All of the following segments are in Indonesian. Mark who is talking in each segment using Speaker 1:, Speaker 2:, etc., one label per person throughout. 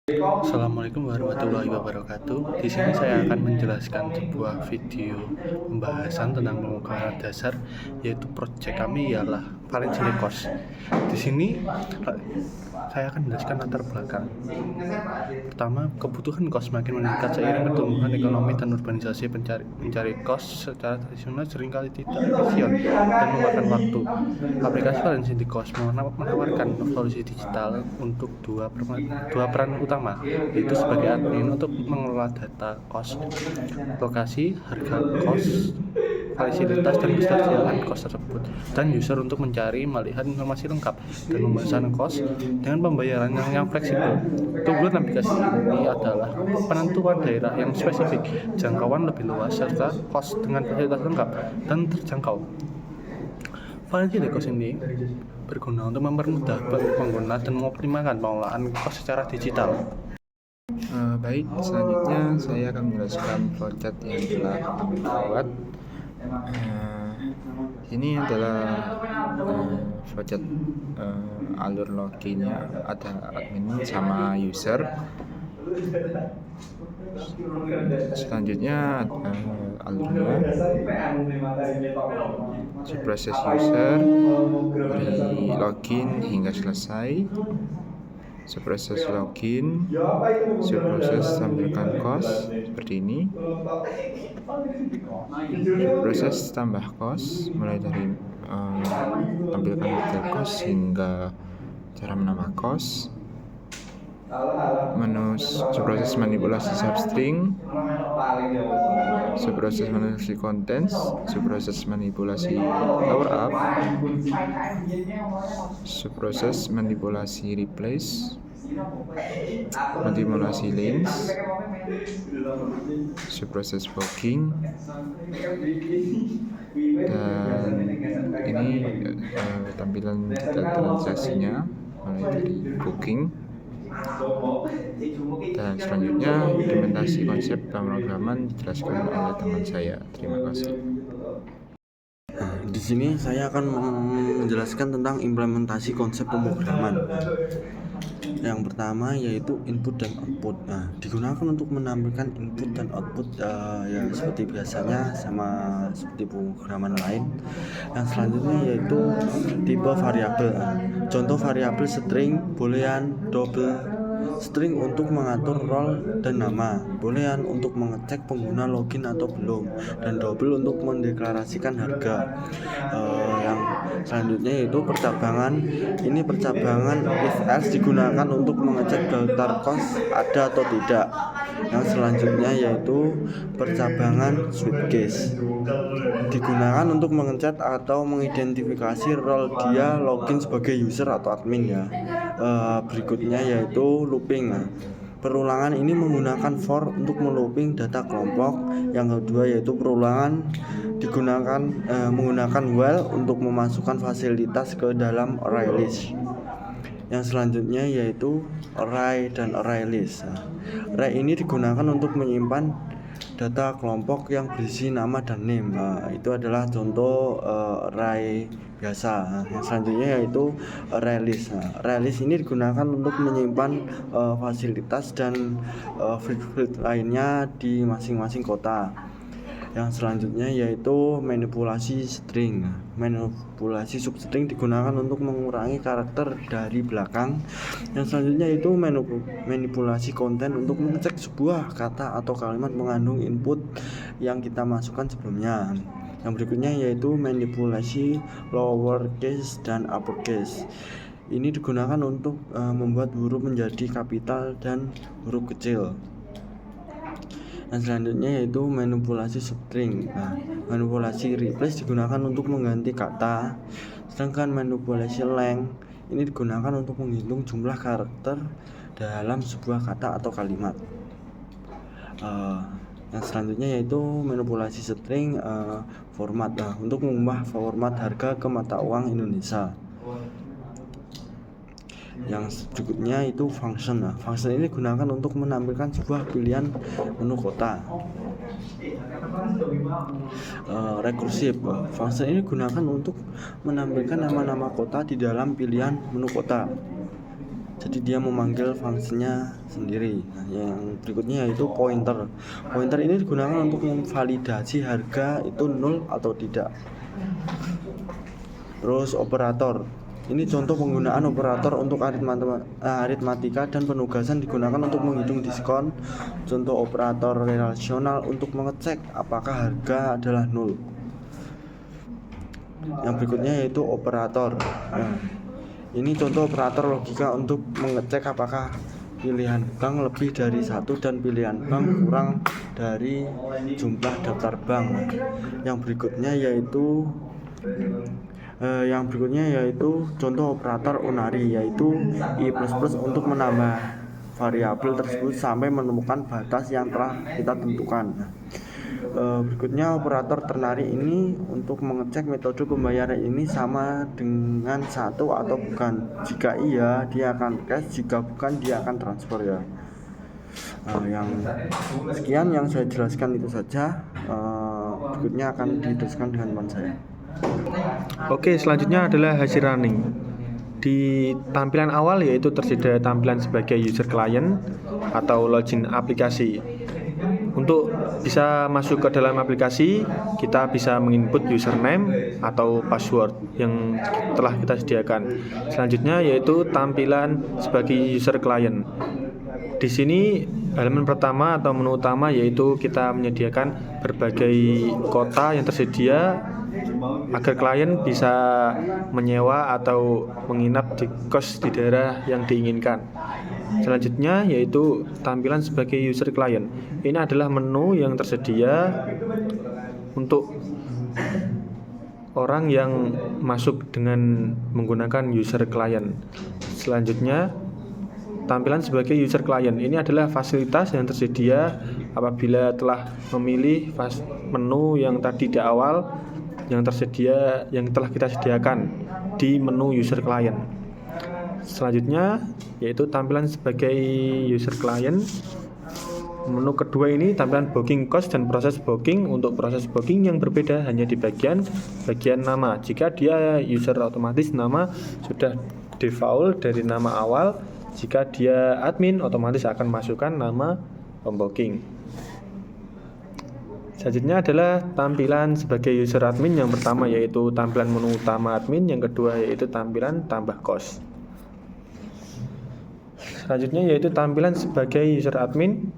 Speaker 1: Assalamualaikum warahmatullahi wabarakatuh. Di sini saya akan menjelaskan sebuah video pembahasan tentang pemrograman dasar, yaitu proyek kami ialah Valencia Course. Di sini saya akan menjelaskan latar belakang. Pertama, kebutuhan kos makin meningkat seiring pertumbuhan ekonomi dan urbanisasi. Mencari kos secara tradisional seringkali tidak efisien dan memakan waktu. Aplikasi Valencia Course menawarkan solusi digital untuk dua peran utama, yaitu sebagai admin untuk mengelola data kos, lokasi, harga kos, fasilitas dan ketersediaan kos tersebut, dan user untuk mencari, melihat informasi lengkap, dan memesan kos dengan pembayaran yang fleksibel. Keunggulan aplikasi ini adalah penentuan daerah yang spesifik, jangkauan lebih luas, serta kos dengan fasilitas lengkap dan terjangkau. Valencia Course ini berguna untuk mempermudah pengguna dan mengoptimalkan pengelolaan kos secara digital.
Speaker 2: Baik, selanjutnya saya akan menjelaskan flowchart yang telah kami buat. Ini adalah flowchart alur loginnya, ada admin sama user. Selanjutnya alurnya proses user dari login hingga selesai, proses login, proses tampilkan kos seperti ini, proses tambah kos mulai dari tampilkan detail kos hingga cara menambah kos, menu proses manipulasi substring, proses manipulasi contents, proses manipulasi power up, proses manipulasi replace, manipulasi links, proses booking, dan ini tampilan detail transaksinya mulai dari booking. Dan selanjutnya implementasi konsep pemrograman dijelaskan oleh teman saya. Terima kasih.
Speaker 3: Di sini saya akan menjelaskan tentang implementasi konsep pemrograman. Yang pertama yaitu input dan output. Digunakan untuk menampilkan input dan output ya seperti biasanya sama seperti pemrograman lain. Yang selanjutnya yaitu tipe variabel. Contoh variabel string, boolean, double. String untuk mengatur role dan nama, boolean untuk mengecek pengguna login atau belum, dan double untuk mendeklarasikan harga. Yang selanjutnya yaitu percabangan. Ini percabangan if else digunakan untuk mengecek daftar kos ada atau tidak. Yang selanjutnya yaitu percabangan switch case, digunakan untuk mengecek atau mengidentifikasi role dia login sebagai user atau admin ya. Berikutnya yaitu looping. Perulangan ini menggunakan for untuk melooping data kelompok. Yang kedua yaitu perulangan digunakan menggunakan while untuk memasukkan fasilitas ke dalam array list. Yang selanjutnya yaitu array dan array list. Array ini digunakan untuk menyimpan data kelompok yang berisi nama dan name. Itu adalah contoh array biasa. Yang selanjutnya yaitu array list. Array list ini digunakan untuk menyimpan fasilitas dan field lainnya di masing-masing kota. Yang selanjutnya yaitu manipulasi string. Manipulasi substring digunakan untuk mengurangi karakter dari belakang. Yang selanjutnya yaitu manipulasi konten untuk mengecek sebuah kata atau kalimat mengandung input yang kita masukkan sebelumnya. Yang berikutnya yaitu manipulasi lowercase dan uppercase. Ini digunakan untuk membuat huruf menjadi kapital dan huruf kecil. Yang selanjutnya yaitu manipulasi string. Manipulasi replace digunakan untuk mengganti kata, sedangkan manipulasi length ini digunakan untuk menghitung jumlah karakter dalam sebuah kata atau kalimat. Yang selanjutnya yaitu manipulasi string format untuk mengubah format harga ke mata uang Indonesia. Yang berikutnya itu function. Function ini digunakan untuk menampilkan sebuah pilihan menu kota. Rekursif. Function ini digunakan untuk menampilkan nama-nama kota di dalam pilihan menu kota. Yang selanjutnya yaitu manipulasi substring. Manipulasi substring digunakan untuk menampilkan sebuah pilihan menu kota. Rekursif. Function ini digunakan untuk menampilkan nama-nama kota di dalam pilihan menu kota. Yang selanjutnya yaitu manipulasi Jadi dia memanggil fungsinya sendiri. Nah, yang berikutnya yaitu pointer. Pointer ini digunakan untuk memvalidasi harga itu nol atau tidak. Terus operator. Ini contoh penggunaan operator untuk aritmatika dan penugasan digunakan untuk menghitung diskon. Contoh operator relasional untuk mengecek apakah harga adalah nol. Yang berikutnya yaitu operator. Nah, ini contoh operator logika untuk mengecek apakah pilihan bank lebih dari satu dan pilihan bank kurang dari jumlah daftar bank. Yang berikutnya yaitu contoh operator unary, yaitu i++ untuk menambah variabel tersebut sampai menemukan batas yang telah kita tentukan. Berikutnya operator ternary ini untuk mengecek metode pembayaran ini sama dengan satu atau bukan. Jika iya, dia akan cash, jika bukan, dia akan transfer ya. Yang sekian yang saya jelaskan itu saja. Berikutnya akan diteruskan dengan teman saya.
Speaker 4: Oke, selanjutnya adalah hasil running. Di tampilan awal yaitu tersedia tampilan sebagai user client atau login aplikasi. Untuk bisa masuk ke dalam aplikasi, kita bisa menginput username atau password yang telah kita sediakan. Selanjutnya yaitu tampilan sebagai user client. Di sini halaman pertama atau menu utama yaitu kita menyediakan berbagai kota yang tersedia agar klien bisa menyewa atau menginap di kos di daerah yang diinginkan. Selanjutnya yaitu tampilan sebagai user client. Ini adalah menu yang tersedia untuk orang yang masuk dengan menggunakan user client. Selanjutnya tampilan sebagai user client. Ini adalah fasilitas yang tersedia apabila telah memilih menu yang tadi di awal yang tersedia yang telah kita sediakan di menu user client. Selanjutnya yaitu tampilan sebagai user client. Menu kedua ini tampilan booking cost dan proses booking. Untuk proses booking yang berbeda hanya di bagian nama. Jika dia user otomatis nama sudah default dari nama awal. Jika dia admin otomatis akan masukkan nama pembooking. Selanjutnya adalah tampilan sebagai user admin. Yang pertama yaitu tampilan menu utama admin, yang kedua yaitu tampilan tambah kos. Selanjutnya yaitu tampilan sebagai user admin,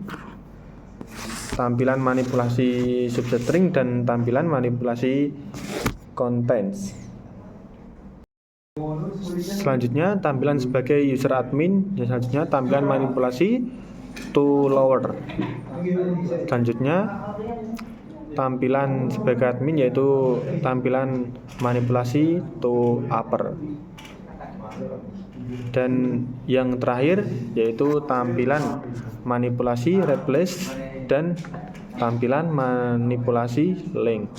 Speaker 4: tampilan manipulasi substring dan tampilan manipulasi contents. Selanjutnya tampilan sebagai user admin, yang selanjutnya tampilan manipulasi to lower. Selanjutnya tampilan sebagai admin yaitu tampilan manipulasi to upper. Dan yang terakhir yaitu tampilan manipulasi replace dan tampilan manipulasi link.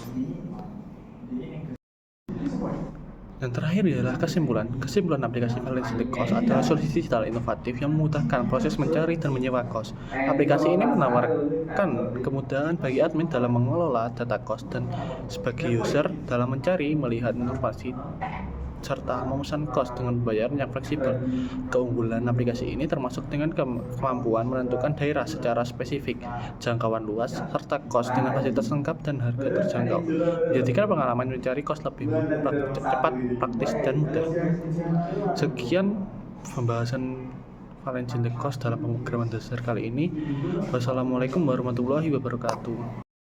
Speaker 1: Yang terakhir adalah kesimpulan aplikasi Valid Cost adalah solusi digital inovatif yang memudahkan proses mencari dan menyewa kos. Aplikasi ini menawarkan kemudahan bagi admin dalam mengelola data kos dan sebagai user dalam mencari, melihat informasi serta memesan kos dengan pembayaran yang fleksibel. Keunggulan aplikasi ini termasuk dengan kemampuan menentukan daerah secara spesifik, jangkauan luas, serta kos dengan fasilitas lengkap dan harga terjangkau, menjadikan pengalaman mencari kos lebih cepat, praktis, dan mudah. Sekian pembahasan Valid Cost dalam pemrograman dasar kali ini. Wassalamualaikum warahmatullahi wabarakatuh.